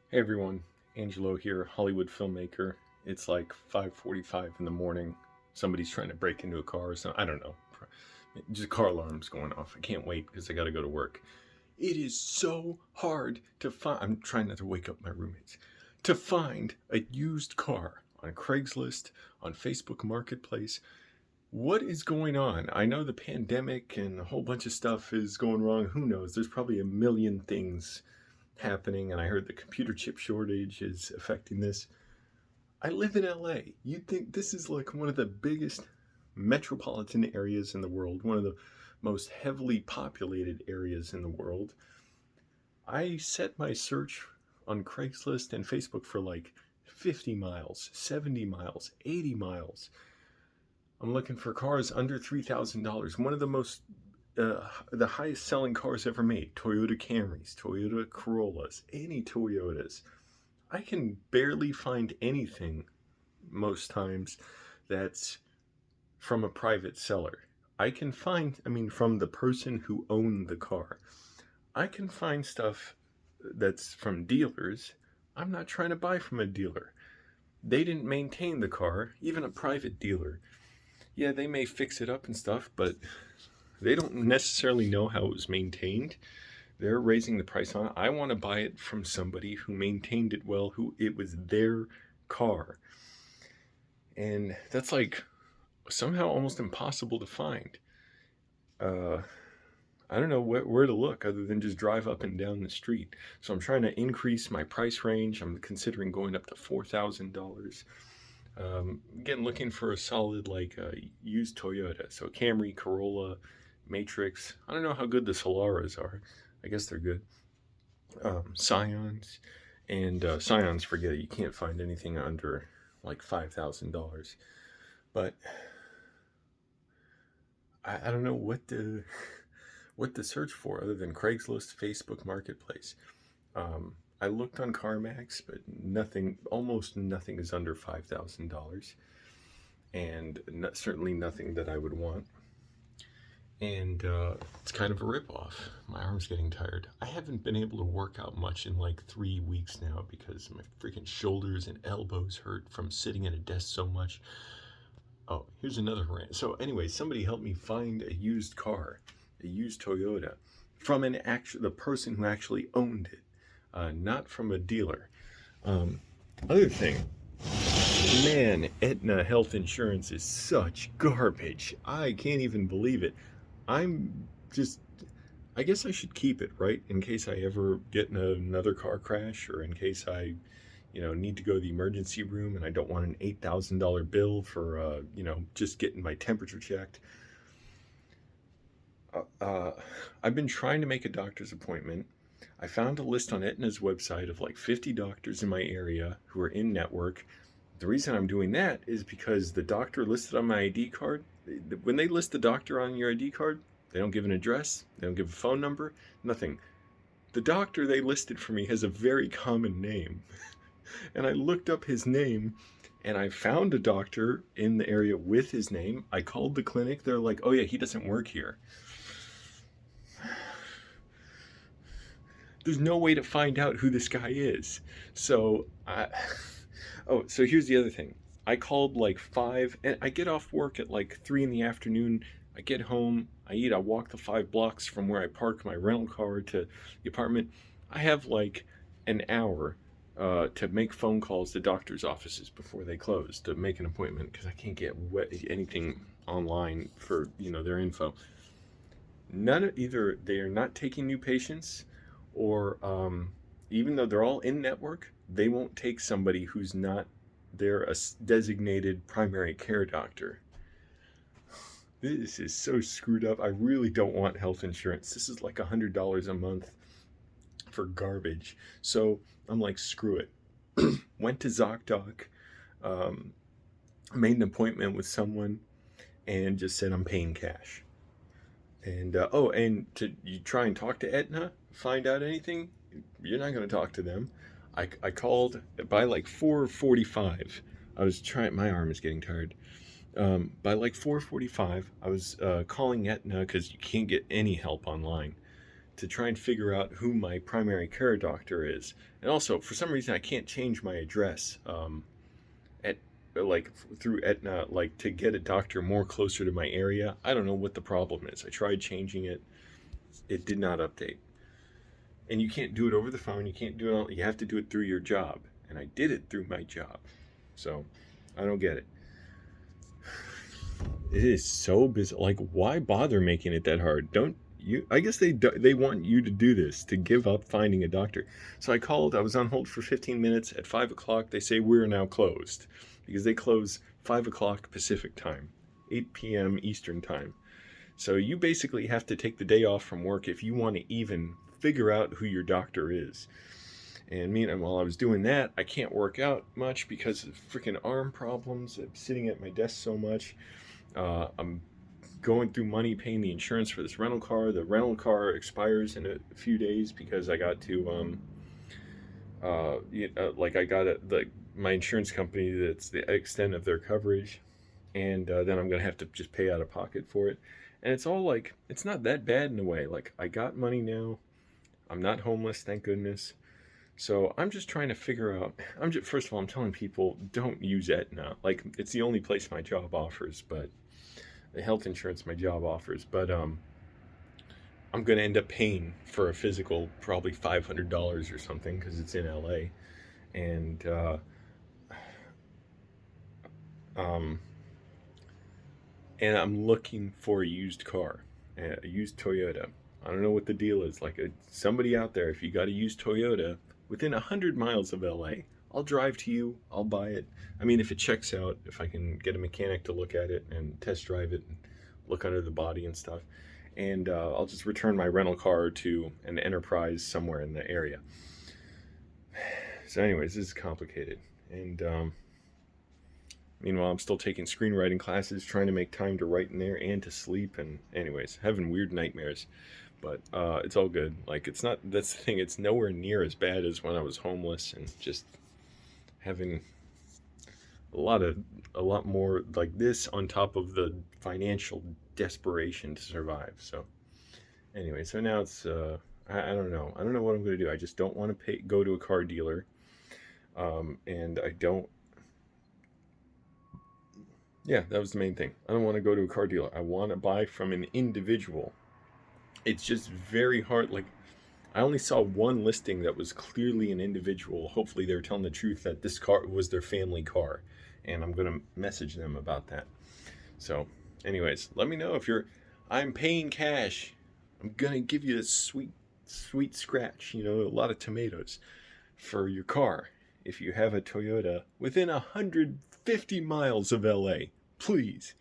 Hey everyone, Angelo here, Hollywood filmmaker. It's like 5:45 in the morning. Somebody's trying to break into a car or something. I don't know. Just car alarms going off. I can't wait because I got to go to work. It is so hard to find. I'm trying not to wake up my roommates. To find a used car on Craigslist, on Facebook Marketplace. What is going on? I know the pandemic and a whole bunch of stuff is going wrong. Who knows? There's probably a million things happening, and I heard the computer chip shortage is affecting this. I live in LA. You'd think this is like one of the biggest metropolitan areas in the world, one of the most heavily populated areas in the world. I set my search on Craigslist and Facebook for like 50 miles, 70 miles, 80 miles. I'm looking for cars under $3,000. One of the highest selling cars ever made, Toyota Camrys, Toyota Corollas, any Toyotas. I can barely find anything most times that's from a private seller. From the person who owned the car. I can find stuff that's from dealers. I'm not trying to buy from a dealer. They didn't maintain the car, even a private dealer. Yeah, they may fix it up and stuff, but they don't necessarily know how it was maintained. They're raising the price on it. I want to buy it from somebody who maintained it well, who it was their car. And that's like somehow almost impossible to find. Uh, I don't know where to look other than just drive up and down the street. So I'm trying to increase my price range. I'm considering going up to $4,000. Again, looking for a solid used Toyota. So Camry, Corolla, Matrix. I don't know how good the Solaras are. I guess they're good. Scions, and Scions, forget it. You can't find anything under like $5,000. But I don't know what to search for other than Craigslist, Facebook Marketplace. I looked on CarMax, but almost nothing is under $5,000, and certainly nothing that I would want. And it's kind of a ripoff. My arm's getting tired. I haven't been able to work out much in like 3 weeks now because my freaking shoulders and elbows hurt from sitting at a desk so much. Oh, here's another rant. So anyway, somebody helped me find a used car, a used Toyota, from the person who actually owned it, not from a dealer. Other thing, man, Aetna health insurance is such garbage. I can't even believe it. I'm just, I guess I should keep it, right? In case I ever get in another car crash, or in case I, need to go to the emergency room and I don't want an $8,000 bill for, just getting my temperature checked. I've been trying to make a doctor's appointment. I found a list on Aetna's website of like 50 doctors in my area who are in network. The reason I'm doing that is because the doctor listed on my ID card, when they list the doctor on your ID card, they don't give an address, they don't give a phone number, nothing. The doctor they listed for me has a very common name. And I looked up his name and I found a doctor in the area with his name. I called the clinic. They're like, oh yeah, he doesn't work here. There's no way to find out who this guy is. So here's the other thing. I called like 5, and I get off work at like 3 in the afternoon. I get home, I eat, I walk the 5 blocks from where I park my rental car to the apartment. I have like an hour to make phone calls to doctor's offices before they close to make an appointment because I can't get anything online for their info. Either they are not taking new patients, or even though they're all in network, they won't take somebody who's not their designated primary care doctor. This is so screwed up. I really don't want health insurance. This is like $100 a month for garbage. So I'm like, screw it. Went to ZocDoc, made an appointment with someone, and just said I'm paying cash. And you try and talk to Aetna, find out anything, you're not going to talk to them. I called by like 4:45. I was trying. My arm is getting tired. By like 4:45, I was calling Aetna because you can't get any help online to try and figure out who my primary care doctor is. And also, for some reason, I can't change my address at like through Aetna, like to get a doctor more closer to my area. I don't know what the problem is. I tried changing it. It did not update. And you can't do it over the phone. You can't do it all. You have to do it through your job. And I did it through my job. So I don't get it. It is so busy. Like, why bother making it that hard? Don't you? I guess they want you to do this, to give up finding a doctor. So I called. I was on hold for 15 minutes. At 5 o'clock, they say we're now closed because they close 5 o'clock Pacific time, 8 p.m. Eastern time. So you basically have to take the day off from work if you want to even figure out who your doctor is. And while I was doing that, I can't work out much because of freaking arm problems. I'm sitting at my desk so much. I'm going through money paying the insurance for this rental car. The rental car expires in a few days because I got to my insurance company, that's the extent of their coverage, and then I'm gonna have to just pay out of pocket for it. And it's all like, it's not that bad in a way. Like, I got money now. I'm not homeless, thank goodness. So I'm just trying to figure out, first of all, I'm telling people, don't use Aetna. Like, it's the only place my job offers, but the health insurance my job offers. But I'm going to end up paying for a physical probably $500 or something because it's in LA. And I'm looking for a used car, a used Toyota. I don't know what the deal is. Like, somebody out there, if you got a used Toyota within 100 miles of LA, I'll drive to you, I'll buy it. I mean, if it checks out, if I can get a mechanic to look at it and test drive it and look under the body and stuff. And I'll just return my rental car to an enterprise somewhere in the area. So anyways, this is complicated. And meanwhile, I'm still taking screenwriting classes, trying to make time to write in there and to sleep. And anyways, having weird nightmares. But it's all good. Like, that's the thing, it's nowhere near as bad as when I was homeless and just having a lot more like this on top of the financial desperation to survive. So anyway, so now it's I don't know what I'm going to do. I just don't want to go to a car dealer, and I don't. Yeah, that was the main thing. I don't want to go to a car dealer. I want to buy from an individual. It's just very hard. Like, I only saw one listing that was clearly an individual. Hopefully they were telling the truth that this car was their family car. And I'm going to message them about that. So anyways, let me know if I'm paying cash. I'm going to give you a sweet scratch, a lot of tomatoes for your car. If you have a Toyota within 150 miles of LA, please.